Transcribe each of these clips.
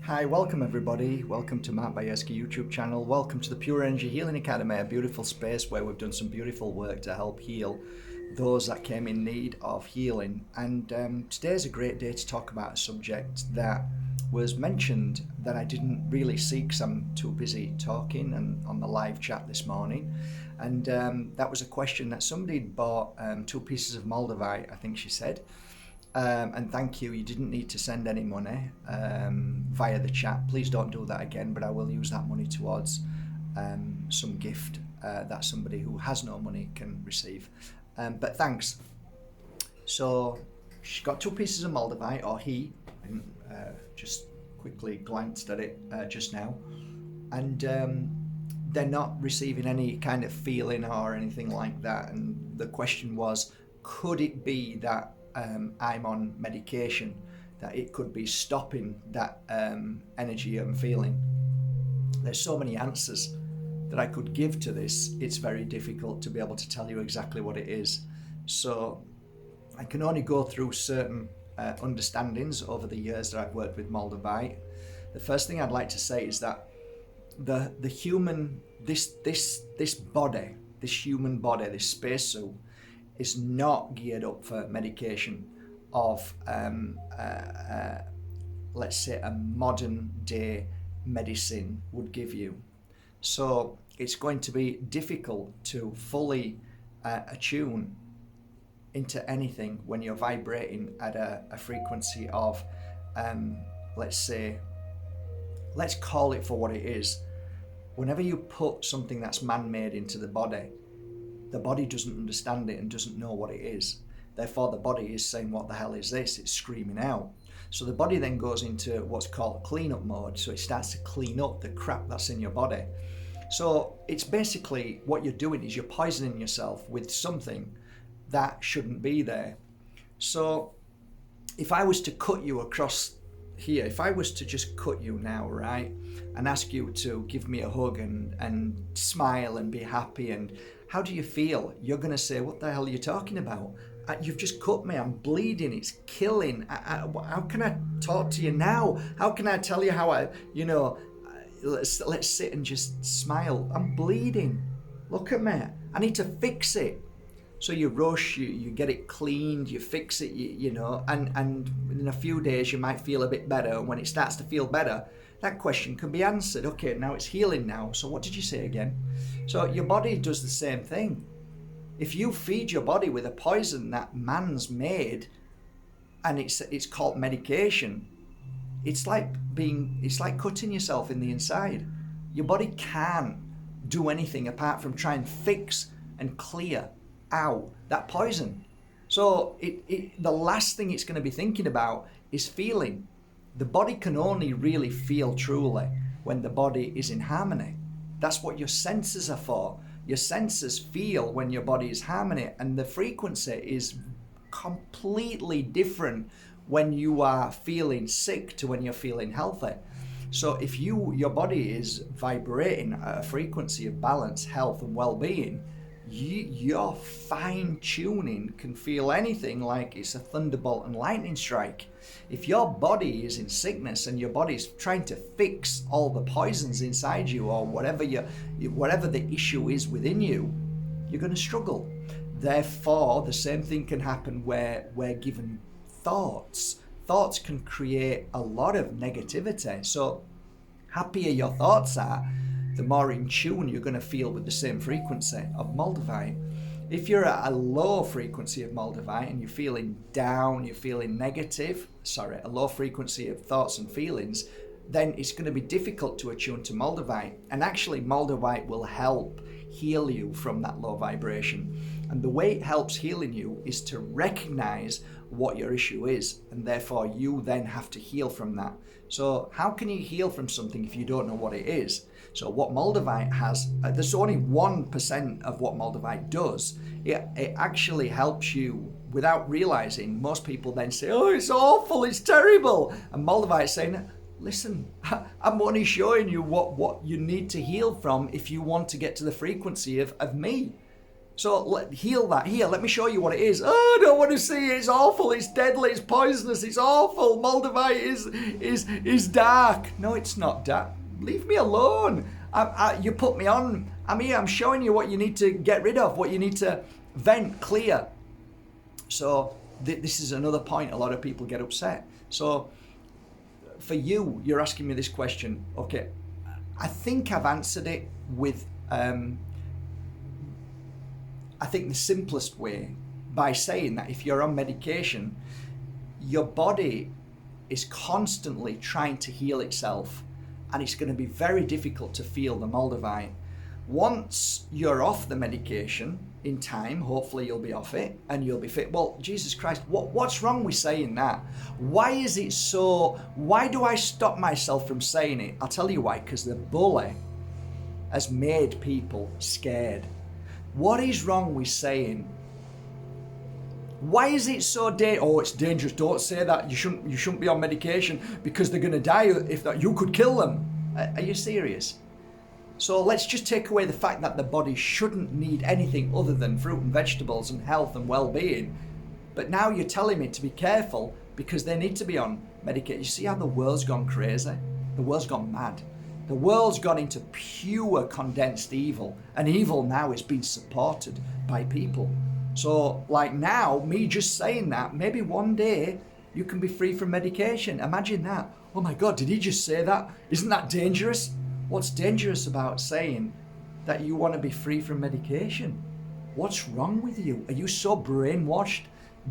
Hi, welcome everybody. Welcome to Mark Bajerski YouTube channel. Welcome to the Pure Energy Healing Academy, a beautiful space where we've done some beautiful work to help heal those that came in need of healing. And today's a great day to talk about a subject that was mentioned that I didn't really see because I'm too busy talking and on the live chat this morning. And that was a question that somebody had bought 2 pieces of MOLDAVITE, I think she said. And thank you, you didn't need to send any money via the chat. Please don't do that again, but I will use that money towards some gift that somebody who has no money can receive. But thanks. So she's got 2 pieces of MOLDAVITE, or he, and just quickly glanced at it just now. And they're not receiving any kind of feeling or anything like that. And the question was, could it be that I'm on medication, that it could be stopping that energy I'm feeling? There's so many answers that I could give to this. It's very difficult to be able to tell you exactly what it is. So I can only go through certain understandings over the years that I've worked with MOLDAVITE. The first thing I'd like to say is that the human, this body, this human body, this spacesuit, is not geared up for medication of, let's say, a modern day medicine would give you. So it's going to be difficult to fully attune into anything when you're vibrating at a frequency of, let's call it for what it is. Whenever you put something that's man-made into the body doesn't understand it and doesn't know what it is. Therefore, the body is saying, what the hell is this? It's screaming out. So the body then goes into what's called cleanup mode. So it starts to clean up the crap that's in your body. So it's basically, what you're doing is you're poisoning yourself with something that shouldn't be there. So if I was to cut you across here, if I was to just cut you now, right, and ask you to give me a hug and smile and be happy, and how do you feel? You're going to say, what the hell are you talking about? You've just cut me. I'm bleeding. It's killing. How can I talk to you now? How can I tell you how let's sit and just smile. I'm bleeding. Look at me. I need to fix it. So you rush, you get it cleaned, you fix it, and in a few days you might feel a bit better. And when it starts to feel better, that question can be answered. Okay, now it's healing now. So what did you say again? So your body does the same thing. If you feed your body with a poison that man's made, and it's called medication, it's like cutting yourself in the inside. Your body can't do anything apart from try and fix and clear out that poison. So the last thing it's going to be thinking about is feeling. The body can only really feel truly when the body is in harmony. That's what your senses are for. Your senses feel when your body is harmony, and the frequency is completely different when you are feeling sick to when you're feeling healthy. So if your body is vibrating at a frequency of balance, health and well-being, your fine tuning can feel anything like it's a thunderbolt and lightning strike. If your body is in sickness and your body's trying to fix all the poisons inside you, or whatever the issue is within you, you're going to struggle. Therefore, the same thing can happen where we're given thoughts. Thoughts can create a lot of negativity. So happier your thoughts are, the more in tune you're going to feel with the same frequency of MOLDAVITE. If you're at a low frequency of MOLDAVITE and you're feeling down, you're feeling negative, a low frequency of thoughts and feelings, then it's going to be difficult to attune to MOLDAVITE. And actually, MOLDAVITE will help heal you from that low vibration. And the way it helps healing you is to recognize what your issue is, and therefore you then have to heal from that. So how can you heal from something if you don't know what it is? So what MOLDAVITE has, there's only 1% of what MOLDAVITE does. It actually helps you without realizing. Most people then say, oh, it's awful, it's terrible. And MOLDAVITE's saying, listen, I'm only showing you what you need to heal from if you want to get to the frequency of me. So heal that. Here, let me show you what it is. Oh, I don't want to see it. It's awful. It's deadly. It's poisonous. It's awful. Moldavite is dark. No, it's not dark. Leave me alone. You put me on. I'm here. I'm showing you what you need to get rid of, what you need to vent, clear. So this is another point. A lot of people get upset. So for you, you're asking me this question. Okay, I think I've answered it with... I think the simplest way, by saying that if you're on medication, your body is constantly trying to heal itself, and it's going to be very difficult to feel the moldavite. Once you're off the medication, in time, hopefully you'll be off it and you'll be fit. Well, Jesus Christ, what's wrong with saying that? Why is it so? Why do I stop myself from saying it? I'll tell you why, because the bully has made people scared. What is wrong with saying? Why is it so oh, it's dangerous, don't say that, you shouldn't be on medication because they're going to die if that, you could kill them. Are you serious? So let's just take away the fact that the body shouldn't need anything other than fruit and vegetables and health and well-being. But now you're telling me to be careful because they need to be on medication. You see how the world's gone crazy? The world's gone mad. The world's gone into pure condensed evil, and evil now is being supported by people. So like now, me just saying that, maybe one day you can be free from medication. Imagine that. Oh my God, did he just say that? Isn't that dangerous? What's dangerous about saying that you want to be free from medication? What's wrong with you? Are you so brainwashed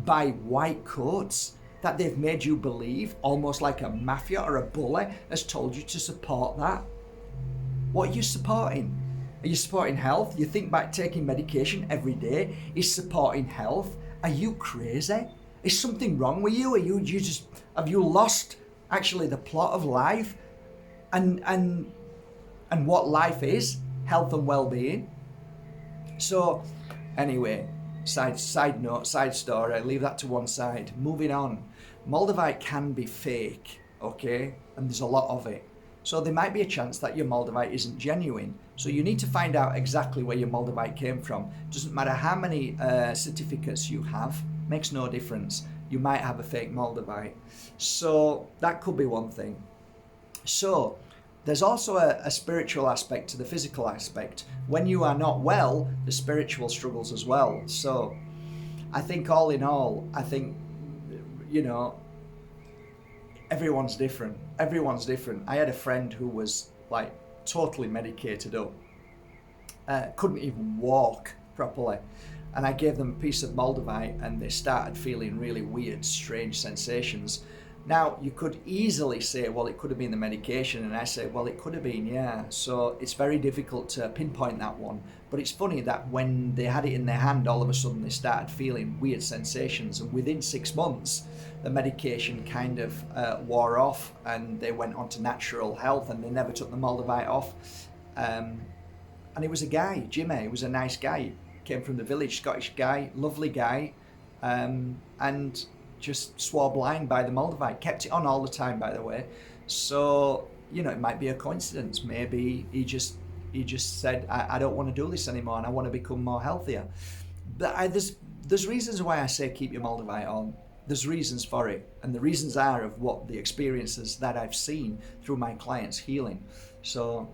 by white coats that they've made you believe, almost like a mafia or a bully has told you to support that? What are you supporting? Are you supporting health? You think about taking medication every day is supporting health? Are you crazy? Is something wrong with you? Have you lost actually the plot of life and what life is? Health and well-being. So anyway, side note, side story, leave that to one side. Moving on. Moldavite can be fake, okay? And there's a lot of it. So there might be a chance that your moldavite isn't genuine. So you need to find out exactly where your moldavite came from. Doesn't matter how many certificates you have, makes no difference. You might have a fake moldavite. So that could be one thing. So there's also a spiritual aspect to the physical aspect. When you are not well, the spiritual struggles as well. So I think all in all, everyone's different. Everyone's different. I had a friend who was like totally medicated up. Couldn't even walk properly. And I gave them a piece of moldavite and they started feeling really weird, strange sensations. Now, you could easily say, well, it could have been the medication. And I say, well, it could have been, yeah. So it's very difficult to pinpoint that one. But it's funny that when they had it in their hand, all of a sudden they started feeling weird sensations. And within 6 months, the medication kind of wore off and they went on to natural health and they never took the moldavite off. And it was a guy, Jimmy. He was a nice guy. Came from the village, Scottish guy, lovely guy. And just swore blind by the moldavite. Kept it on all the time, by the way. So, it might be a coincidence. Maybe he just said, I don't want to do this anymore and I want to become more healthier. But there's reasons why I say keep your moldavite on. There's reasons for it. And the reasons are of what the experiences that I've seen through my clients' healing. So,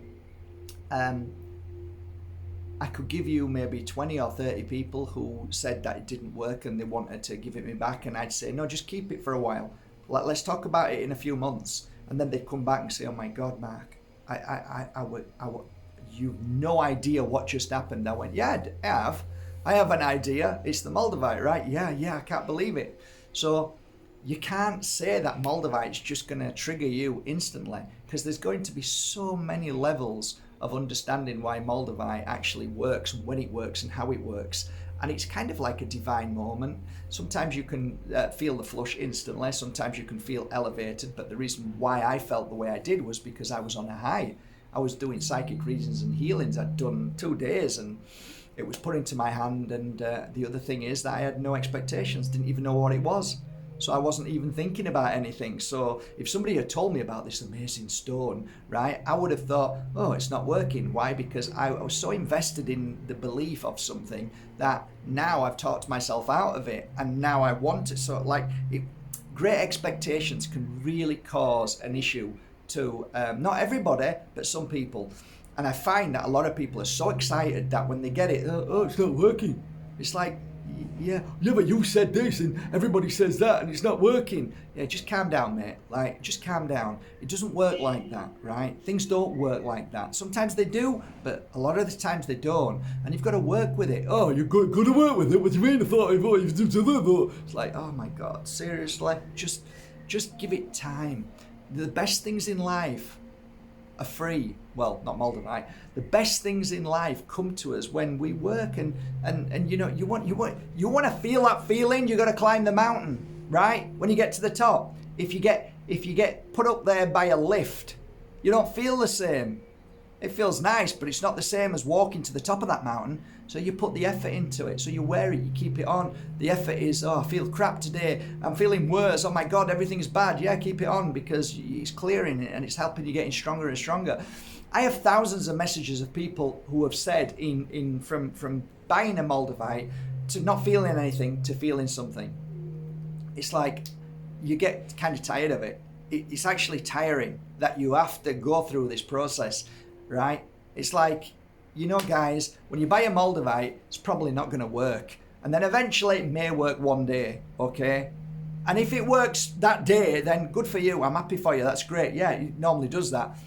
I could give you maybe 20 or 30 people who said that it didn't work and they wanted to give it me back, and I'd say, no, just keep it for a while. Let's talk about it in a few months. And then they'd come back and say, oh my God, Mark, you've no idea what just happened. I went, yeah, I have an idea. It's the moldavite, right? Yeah, I can't believe it. So you can't say that moldavite's just going to trigger you instantly, because there's going to be so many levels of understanding why moldavite actually works, when it works and how it works. And it's kind of like a divine moment. Sometimes you can feel the flush instantly, sometimes you can feel elevated, but the reason why I felt the way I did was because I was on a high. I was doing psychic readings and healings. I'd done 2 days and it was put into my hand, and the other thing is that I had no expectations, didn't even know what it was. so I wasn't even thinking about anything. So if somebody had told me about this amazing stone, right, I would have thought, oh, it's not working. Why? Because I was so invested in the belief of something that now I've talked myself out of it, and now I want it. So like, great expectations can really cause an issue to not everybody, but some people. And I find that a lot of people are so excited that when they get it, oh, it's not working. It's like, yeah, but you said this and everybody says that and it's not working. Yeah, just calm down, mate. Like, just calm down. It doesn't work like that, right? Things don't work like that. Sometimes they do, but a lot of the times they don't. And you've got to work with it. Oh, you've got to work with it? What do you mean? I thought you did that. It's like, oh my God, seriously? Just give it time. The best things in life are free. Well, not MOLDAVITE. The best things in life come to us when we work, and you know, you want to feel that feeling. You got to climb the mountain, right? When you get to the top, if you get put up there by a lift, you don't feel the same. It feels nice, but it's not the same as walking to the top of that mountain. So you put the effort into it. So you wear it, you keep it on. The effort is, oh, I feel crap today. I'm feeling worse. Oh my God, everything's bad. Yeah, keep it on, because it's clearing it and it's helping you getting stronger and stronger. I have thousands of messages of people who have said from buying a MOLDAVITE to not feeling anything to feeling something. It's like you get kind of tired of it. It's actually tiring that you have to go through this process, right? It's like, you know, guys, when you buy a MOLDAVITE, it's probably not going to work. And then eventually it may work one day, okay? And if it works that day, then good for you. I'm happy for you. That's great. Yeah, it normally does that.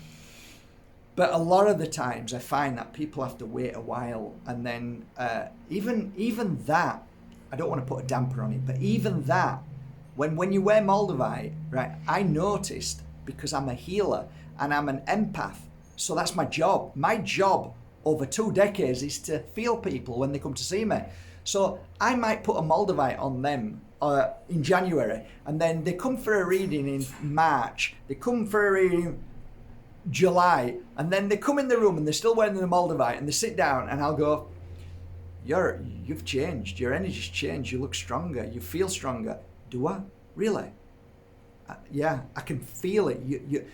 But a lot of the times I find that people have to wait a while. And then even that, I don't want to put a damper on it, but even that, when you wear MOLDAVITE, right, I noticed, because I'm a healer and I'm an empath, so that's my job. My job over 2 decades is to feel people when they come to see me. So I might put a MOLDAVITE on them in January, and then they come for a reading in March, they come for a reading July, and then they come in the room and they're still wearing the MOLDAVITE, and they sit down and I'll go, you've changed, your energy's changed, you look stronger, you feel stronger. Do I? Really? Yeah, I can feel it. You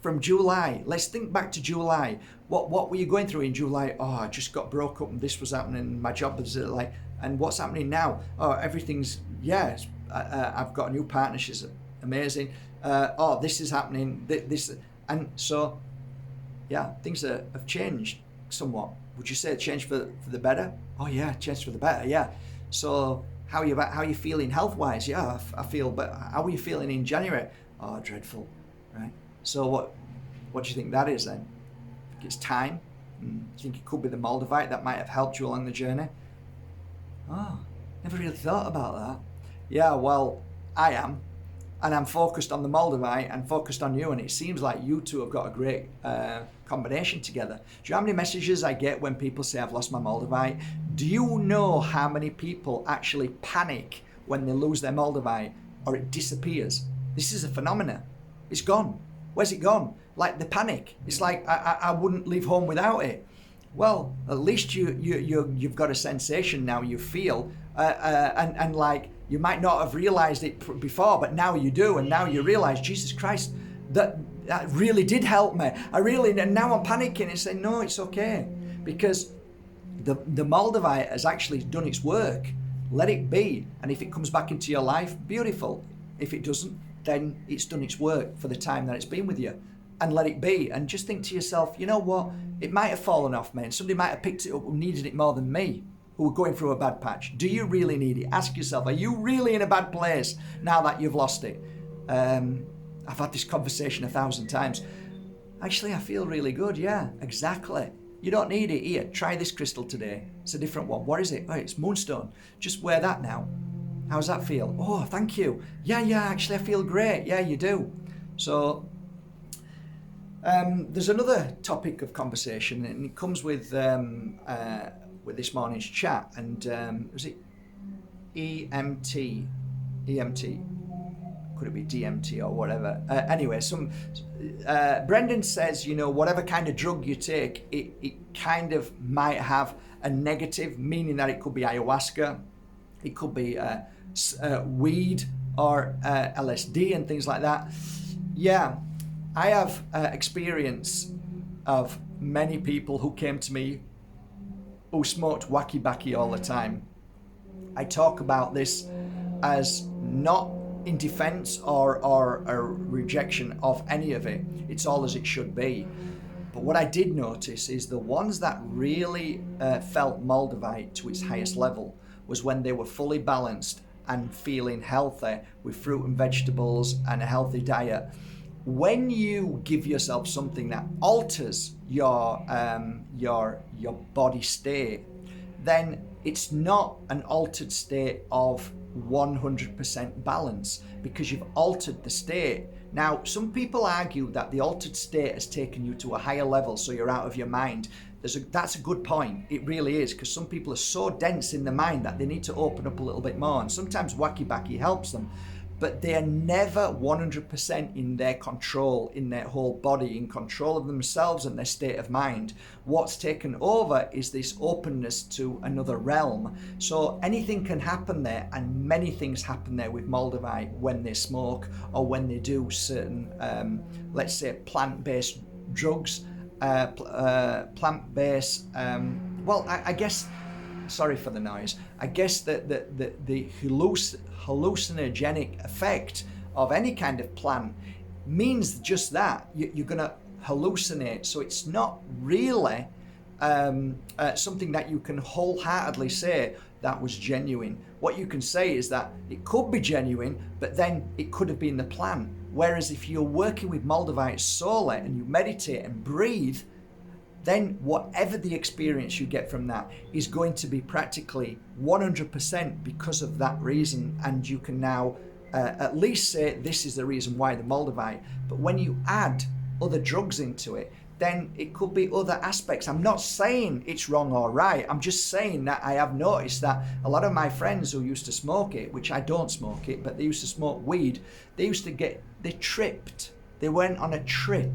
from July, let's think back to July. What were you going through in July? Oh, I just got broke up and this was happening, my job was like, and what's happening now? Oh, everything's, yeah, I've got a new partner, she's amazing. Oh, this is happening, this, and so, yeah, things have changed somewhat. Would you say it changed for the better? Oh yeah, changed for the better, yeah. So how are you feeling health-wise? Yeah, I feel, but how are you feeling in January? Oh, dreadful, right? So what do you think that is then? Think it's time? Do you think it could be the MOLDAVITE that might have helped you along the journey? Oh, never really thought about that. Yeah, well, I am. And I'm focused on the MOLDAVITE and focused on you, and it seems like you two have got a great combination together. Do you know how many messages I get when people say I've lost my MOLDAVITE? Do you know how many people actually panic when they lose their MOLDAVITE or it disappears? This is a phenomenon. It's gone. Where's it gone? Like the panic. It's like I wouldn't leave home without it. Well, at least you've got a sensation now. You feel and like you might not have realized it before, but now you do, and now you realize, Jesus Christ, that really did help me. And now I'm panicking and saying, no, it's okay, because the MOLDAVITE has actually done its work. Let it be, and if it comes back into your life, beautiful. If it doesn't, then it's done its work for the time that it's been with you, and let it be. And just think to yourself, you know what? It might have fallen off me, and somebody might have picked it up who needed it more than me, who are going through a bad patch. Do you really need it? Ask yourself, are you really in a bad place now that you've lost it? I've had this conversation 1,000 times. Actually, I feel really good. Yeah, exactly. You don't need it. Here, try this crystal today. It's a different one. What is it? Oh, it's moonstone. Just wear that now. How's that feel? Oh, thank you. Yeah, actually, I feel great. Yeah, you do. So there's another topic of conversation, and it comes with this morning's chat. And was it EMT? Could it be DMT or whatever? Anyway, Brendan says, you know, whatever kind of drug you take, it kind of might have a negative, meaning that it could be ayahuasca, it could be weed, or LSD and things like that. Yeah, I have experience of many people who came to me who smoked wacky backy all the time. I talk about this as not in defense or a rejection of any of it. It's all as it should be. But what I did notice is the ones that really felt MOLDAVITE to its highest level was when they were fully balanced and feeling healthy with fruit and vegetables and a healthy diet. When you give yourself something that alters your body state, then it's not an altered state of 100% balance, because you've altered the state. Now, some people argue that the altered state has taken you to a higher level, so you're out of your mind. That's a good point. It really is, because some people are so dense in the mind that they need to open up a little bit more, and sometimes wacky backy helps them. But they are never 100% in their control, in their whole body, in control of themselves and their state of mind. What's taken over is this openness to another realm. So anything can happen there, and many things happen there with MOLDAVITE when they smoke or when they do certain, let's say, plant-based drugs, plant-based, I guess, sorry for the noise. I guess that the hallucinogenic effect of any kind of plant means just that. You're going to hallucinate. So it's not really something that you can wholeheartedly say that was genuine. What you can say is that it could be genuine, but then it could have been the plant. Whereas if you're working with MOLDAVITE solely and you meditate and breathe, then whatever the experience you get from that is going to be practically 100% because of that reason. And you can now at least say this is the reason why the MOLDAVITE. But when you add other drugs into it, then it could be other aspects. I'm not saying it's wrong or right. I'm just saying that I have noticed that a lot of my friends who used to smoke it, which I don't smoke it, but they used to smoke weed, they tripped. They went on a trip.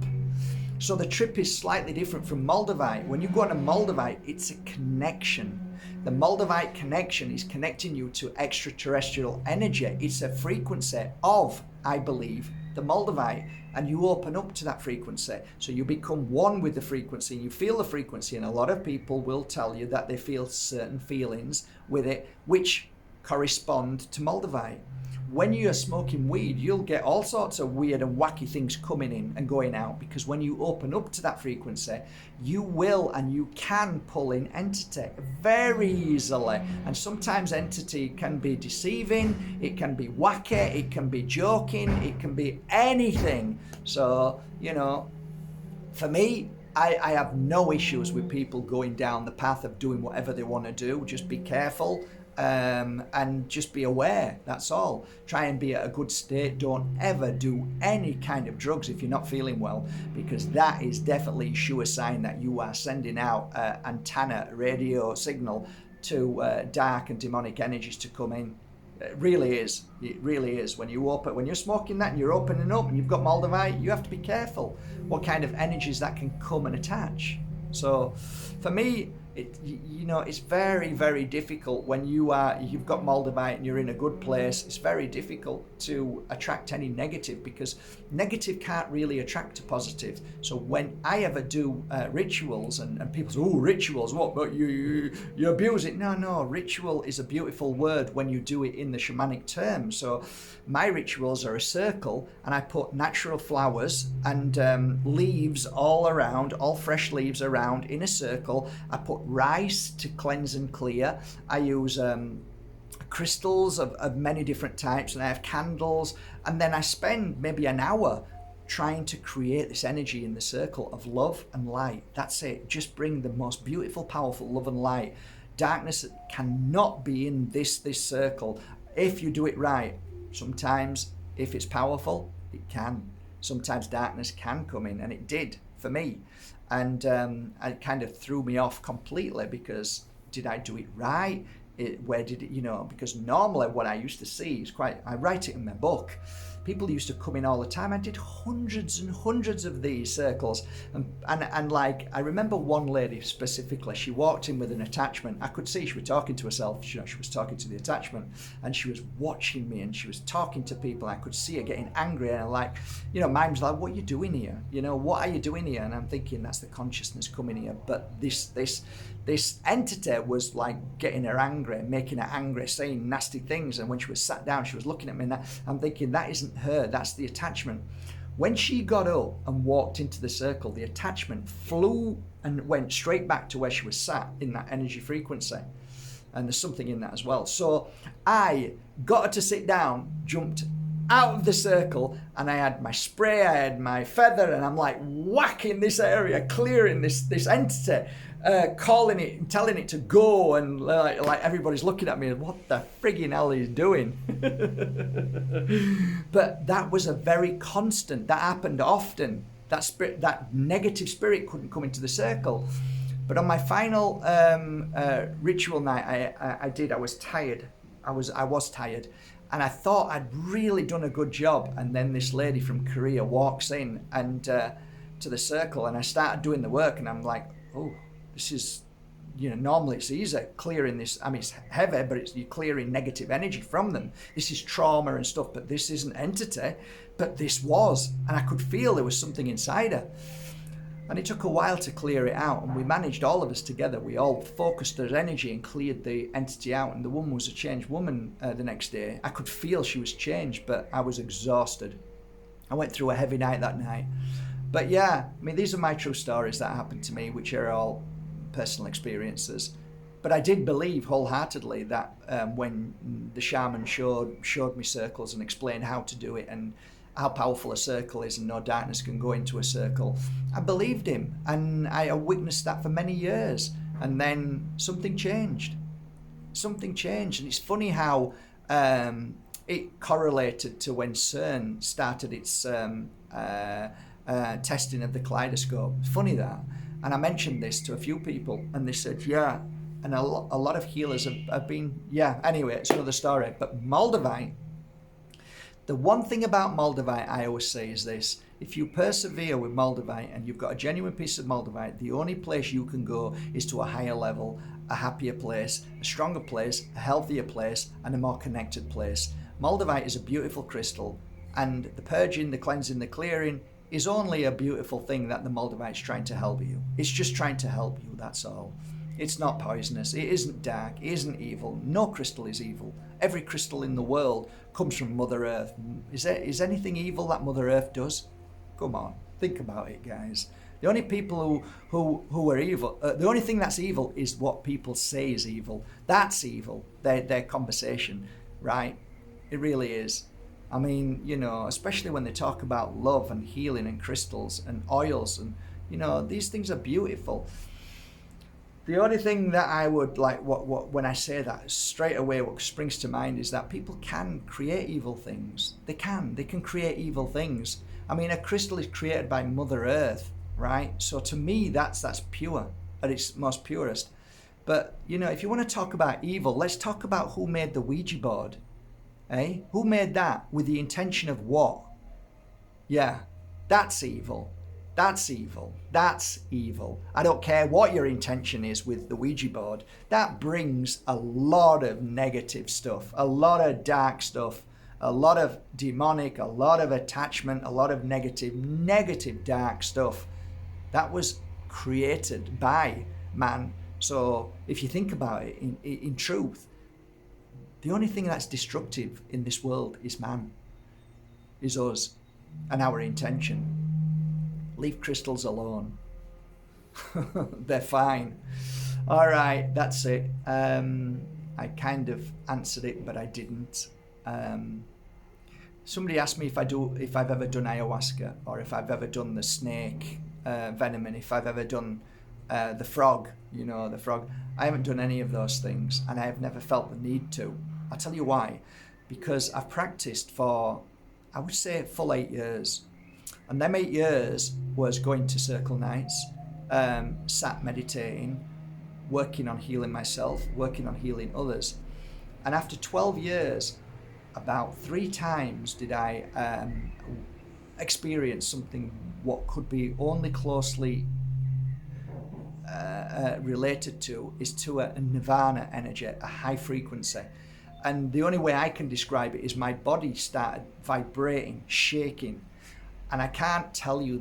So the trip is slightly different from MOLDAVITE. When you go on a MOLDAVITE, it's a connection. The MOLDAVITE connection is connecting you to extraterrestrial energy. It's a frequency of, I believe, the MOLDAVITE, and you open up to that frequency. So you become one with the frequency, and you feel the frequency, and a lot of people will tell you that they feel certain feelings with it, which correspond to MOLDAVITE. When you're smoking weed, you'll get all sorts of weird and wacky things coming in and going out, because when you open up to that frequency, you will and you can pull in entity very easily. And sometimes entity can be deceiving, it can be wacky, it can be joking, it can be anything. So, for me, I have no issues with people going down the path of doing whatever they want to do. Just be careful. And just be aware, that's all. Try and be at a good state. Don't ever do any kind of drugs if you're not feeling well, because that is definitely a sure sign that you are sending out antenna radio signal to dark and demonic energies to come in. It really is. When you're smoking that and you're opening up and you've got MOLDAVITE, you have to be careful what kind of energies that can come and attach. So for me, it's very, very difficult when you've got MOLDAVITE and you're in a good place. It's very difficult to attract any negative, because negative can't really attract a positive. So when I ever do rituals and people say, "Oh, rituals, what? But you abuse it." No, ritual is a beautiful word when you do it in the shamanic term. So my rituals are a circle, and I put natural flowers and leaves all around, all fresh leaves around in a circle. I put rice to cleanse and clear. I use crystals of many different types, and I have candles, and then I spend maybe an hour trying to create this energy in the circle of love and light. That's it. Just bring the most beautiful, powerful love and light. Darkness cannot be in this circle if you do it right. Sometimes, if it's powerful, it can. Sometimes darkness can come in, and it did for me. And it kind of threw me off completely, because did I do it right? Where did it, because normally what I used to see is I write it in my book. people used to come in all the time. I did hundreds and hundreds of these circles, and like, I remember one lady specifically, she walked in with an attachment. I could see she was talking to herself, she was talking to the attachment, and she was watching me, and she was talking to people. I could see her getting angry, and like, mine was like, what are you doing here? What are you doing here? And I'm thinking, that's the consciousness coming here. But this entity was like getting her angry, making her angry, saying nasty things. And when she was sat down, she was looking at me, and I'm thinking, that isn't her, that's the attachment. When she got up and walked into the circle, the attachment flew and went straight back to where she was sat in that energy frequency. And there's something in that as well. So I got her to sit down, jumped out of the circle, and I had my spray, I had my feather, and I'm like whacking this area, clearing this entity, calling it and telling it to go, and like everybody's looking at me, what the friggin' hell is doing? But that was a very constant, that happened often. That spirit, that negative spirit couldn't come into the circle. But on my final ritual night, I was tired. I was tired. And I thought I'd really done a good job. And then this lady from Korea walks in and to the circle, and I started doing the work, and I'm like, oh, this is, normally it's easy clearing this. I mean, it's heavy, but you're clearing negative energy from them. This is trauma and stuff, but this isn't entity. But this was, and I could feel there was something inside her. And it took a while to clear it out, and we managed, all of us together, we all focused our energy and cleared the entity out, and the woman was a changed woman the next day. I could feel she was changed, but I was exhausted. I went through a heavy night that night. But yeah, I mean, these are my true stories that happened to me, which are all personal experiences. But I did believe wholeheartedly that when the shaman showed me circles and explained how to do it, and how powerful a circle is, and no darkness can go into a circle, I believed him, and I witnessed that for many years. And then something changed. And it's funny how it correlated to when CERN started its testing of the kaleidoscope. Funny that. And I mentioned this to a few people, and they said, yeah. And a lot of healers have been, yeah. Anyway, it's another story. But MOLDAVITE, the one thing about MOLDAVITE I always say is this: if you persevere with MOLDAVITE and you've got a genuine piece of MOLDAVITE, the only place you can go is to a higher level, a happier place, a stronger place, a healthier place, and a more connected place. MOLDAVITE is a beautiful crystal, and the purging, the cleansing, the clearing is only a beautiful thing that the MOLDAVITE's trying to help you. It's just trying to help you, that's all. It's not poisonous, it isn't dark, it isn't evil. No crystal is evil. Every crystal in the world comes from Mother Earth. Is anything evil that Mother Earth does? Come on, think about it, guys. The only people who are evil, the only thing that's evil is what people say is evil. That's evil, their conversation, right? It really is. I mean, especially when they talk about love and healing and crystals and oils, and, these things are beautiful. The only thing that I would like, when I say that, straight away what springs to mind is that people can create evil things. They can create evil things. I mean, a crystal is created by Mother Earth, right? So to me, that's pure at its most purest. But, if you want to talk about evil, let's talk about who made the Ouija board. Eh? Who made that with the intention of what? Yeah, that's evil. That's evil. That's evil. I don't care what your intention is with the Ouija board. That brings a lot of negative stuff, a lot of dark stuff, a lot of demonic, a lot of attachment, a lot of negative dark stuff. That was created by man. So if you think about it in truth, the only thing that's destructive in this world is man, is us, and our intention. Leave crystals alone. They're fine. All right, that's it. I kind of answered it, but I didn't. Somebody asked me if I've ever done ayahuasca, or if I've ever done the snake venom, and if I've ever done the frog, the frog. I haven't done any of those things, and I have never felt the need to. I'll tell you why. Because I've practiced for, I would say, full 8 years. And them 8 years was going to circle nights, sat meditating, working on healing myself, working on healing others. And after 12 years, about 3 times did I experience something what could be only closely related to a nirvana energy, a high frequency. And the only way I can describe it is my body started vibrating, shaking, and I can't tell you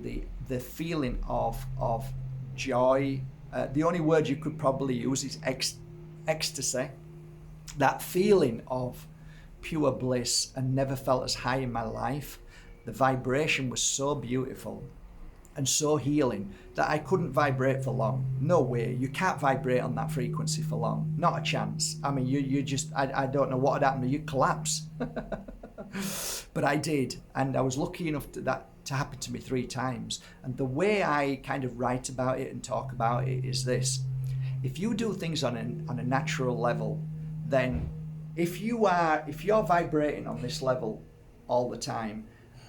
the feeling of joy. The only word you could probably use is ecstasy. That feeling of pure bliss, and never felt as high in my life. The vibration was so beautiful and so healing that I couldn't vibrate for long. No way. You can't vibrate on that frequency for long. Not a chance. I mean, you just, I don't know what had happened. You'd collapse. But I did. And I was lucky enough to happen to me 3 times. And the way I kind of write about it and talk about it is this. If you do things on a natural level, then if you're vibrating on this level all the time,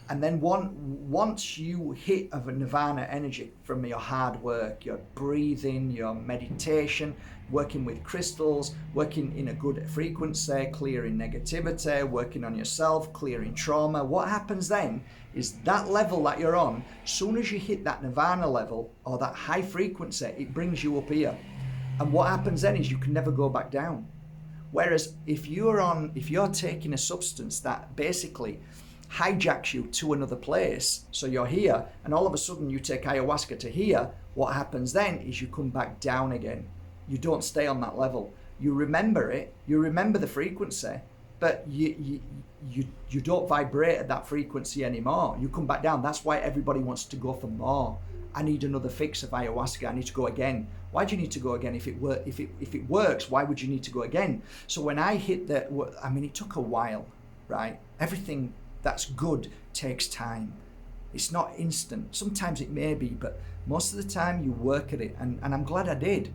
and then once you hit of a nirvana energy from your hard work, your breathing, your meditation, working with crystals, working in a good frequency, clearing negativity, working on yourself, clearing trauma, what happens then is that level that you're on, soon as you hit that nirvana level or that high frequency, it brings you up here. And what happens then is you can never go back down. Whereas if you're taking a substance that basically hijacks you to another place, so you're here and all of a sudden you take ayahuasca to here, what happens then is you come back down again. You don't stay on that level. You remember it, you remember the frequency, but you don't vibrate at that frequency anymore. You come back down. That's why everybody wants to go for more. I need another fix of ayahuasca. I need to go again. Why do you need to go again? If it works, why would you need to go again? So when I hit it took a while, right? Everything that's good takes time. It's not instant. Sometimes it may be, but most of the time you work at it, and I'm glad I did.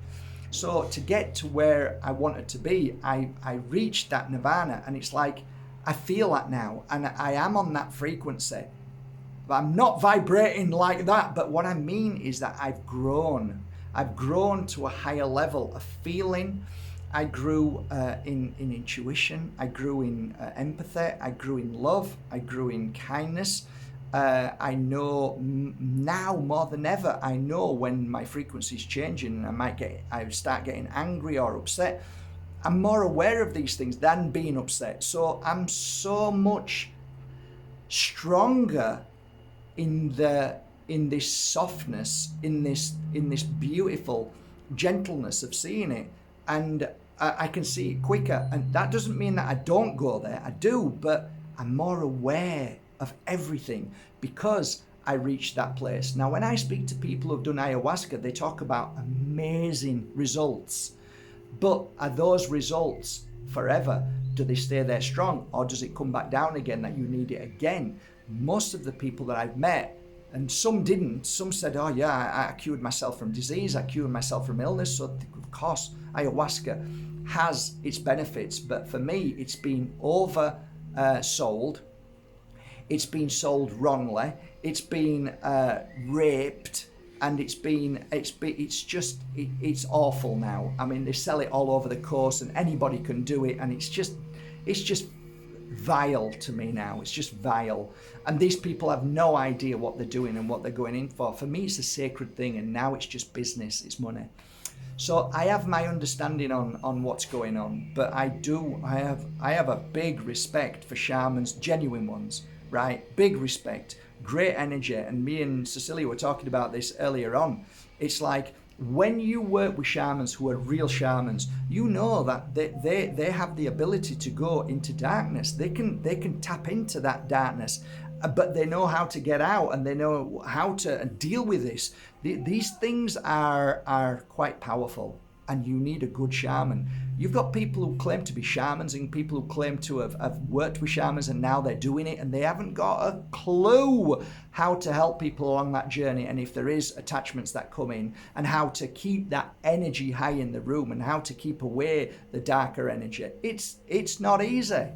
So to get to where I wanted to be, I reached that nirvana, and it's like I feel that now, and I am on that frequency. I'm not vibrating like that, but what I mean is that I've grown. I've grown to a higher level of feeling. I grew in intuition. I grew in empathy. I grew in love. I grew in kindness. I know now more than ever. I know when my frequency is changing. I start getting angry or upset. I'm more aware of these things than being upset. So I'm so much stronger in this softness, in this beautiful gentleness of seeing it, and I can see it quicker. And that doesn't mean that I don't go there. I do, but I'm more aware of everything because I reached that place. Now, when I speak to people who've done ayahuasca, they talk about amazing results, but are those results forever? Do they stay there strong, or does it come back down again that you need it again? Most of the people that I've met, and some didn't, some said, oh yeah, I cured myself from disease, I cured myself from illness. So of course ayahuasca has its benefits, but for me it's been sold. It's been sold wrongly. It's been raped, and it's awful now. I mean, they sell it all over the coast, and anybody can do it, and it's just vile to me now. It's just vile, and these people have no idea what they're doing and what they're going in for. For me, it's a sacred thing, and now it's just business. It's money. So I have my understanding on what's going on, but I have a big respect for shamans, genuine ones, right? Big respect, great energy. And me and Cecilia were talking about this earlier on. It's like when you work with shamans who are real shamans, you know that they have the ability to go into darkness. They can tap into that darkness, but they know how to get out, and they know how to deal with this. These things are quite powerful, and you need a good shaman. You've got people who claim to be shamans and people who claim to have worked with shamans, and now they're doing it, and they haven't got a clue how to help people along that journey, and if there is attachments that come in, and how to keep that energy high in the room, and how to keep away the darker energy. It's not easy.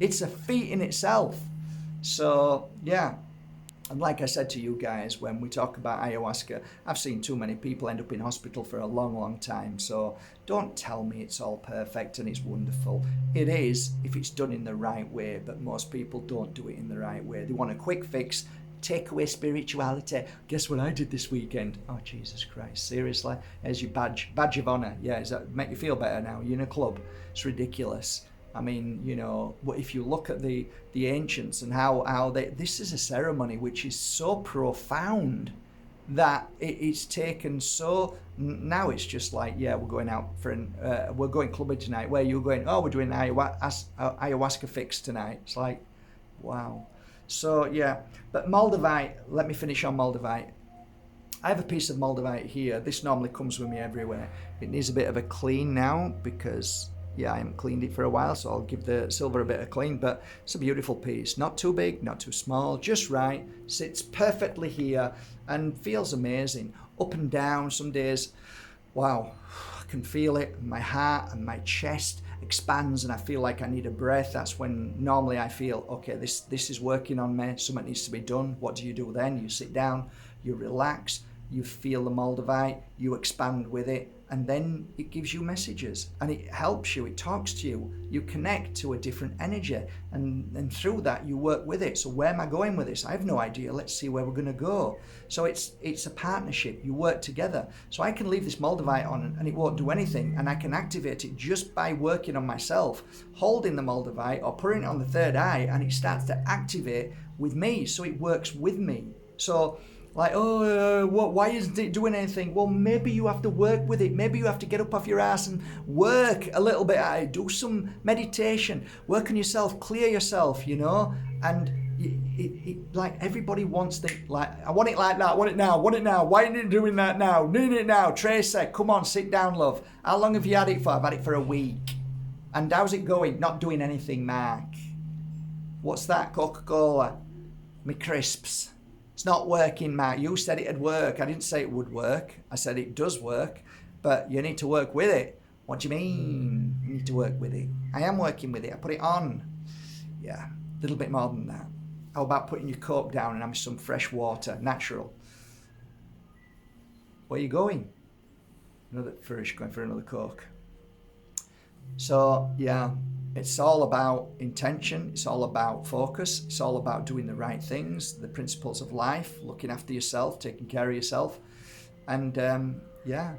It's a feat in itself. So yeah, And like I said to you guys, when we talk about ayahuasca, I've seen too many people end up in hospital for a long, long time. So don't tell me it's all perfect and it's wonderful. It is if it's done in the right way, but most people don't do it in the right way. They want a quick fix, take away spirituality. Guess what I did this weekend? Oh, Jesus Christ, seriously? There's your badge of honour. Yeah, does that make you feel better now? You're in a club. It's ridiculous. I mean, you know, if you look at the ancients and how this is a ceremony which is so profound that it's taken so, now it's just like, yeah, we're going out for we're going clubbing tonight. Where you're going? Oh, we're doing ayahuasca fix tonight. It's like, wow. So yeah, but Moldavite, let me finish on Moldavite. I have a piece of Moldavite here. This normally comes with me everywhere. It needs a bit of a clean now because, yeah, I haven't cleaned it for a while, so I'll give the silver a bit of clean, but it's a beautiful piece. Not too big, not too small, just right. Sits perfectly here and feels amazing. Up and down some days. Wow, I can feel it. My heart and my chest expands and I feel like I need a breath. That's when normally I feel, okay, this is working on me. Something needs to be done. What do you do then? You sit down, you relax, you feel the Moldavite, you expand with it, and then it gives you messages and it helps you, it talks to you, you connect to a different energy, and through that you work with it. So where am I going with this? I have no idea. Let's see where we're going to go. So it's a partnership. You work together. So I can leave this Moldavite on and it won't do anything, and I can activate it just by working on myself, holding the Moldavite or putting it on the third eye, and it starts to activate with me. So it works with me. So like, why isn't it doing anything? Well, maybe you have to work with it. Maybe you have to get up off your ass and work a little bit at it. Do some meditation. Work on yourself. Clear yourself, you know? And it like everybody wants the, like, I want it like that. I want it now. I want it now. Why aren't you doing that now? Need it now. Tracy, come on, sit down, love. How long have you had it for? I've had it for a week. And how's it going? Not doing anything, Mark. What's that? Coca-Cola. Me crisps. It's not working, Mark. You said it'd work. I didn't say it would work. I said it does work, but you need to work with it. What do you mean? You need to work with it. I am working with it. I put it on. Yeah, a little bit more than that. How about putting your Coke down and having some fresh water, natural? Where are you going? Another fish going for another Coke. So, yeah. It's all about intention, it's all about focus, it's all about doing the right things, the principles of life, looking after yourself, taking care of yourself. And yeah,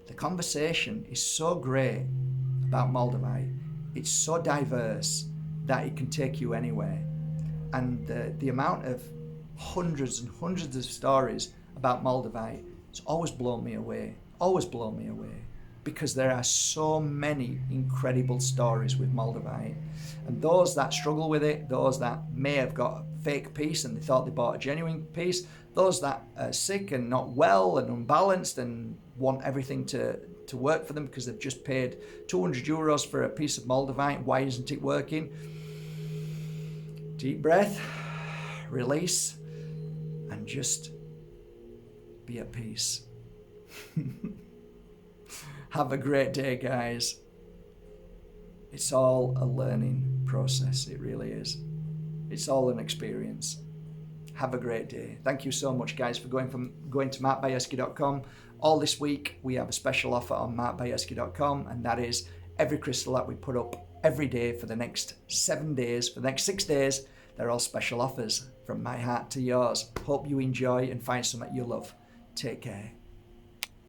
the conversation is so great about Moldavite. It's so diverse that it can take you anywhere. And the amount of hundreds and hundreds of stories about Moldavite, it's always blown me away, because there are so many incredible stories with Moldavite. And those that struggle with it, those that may have got a fake piece and they thought they bought a genuine piece, those that are sick and not well and unbalanced and want everything to work for them because they've just paid 200 euros for a piece of Moldavite, why isn't it working? Deep breath, release, and just be at peace. Have a great day, guys. It's all a learning process. It really is. It's all an experience. Have a great day. Thank you so much, guys, for going to markbajerski.com. All this week, we have a special offer on markbajerski.com, and that is every crystal that we put up every day for the next 7 days, for the next 6 days, they're all special offers from my heart to yours. Hope you enjoy and find something you love. Take care.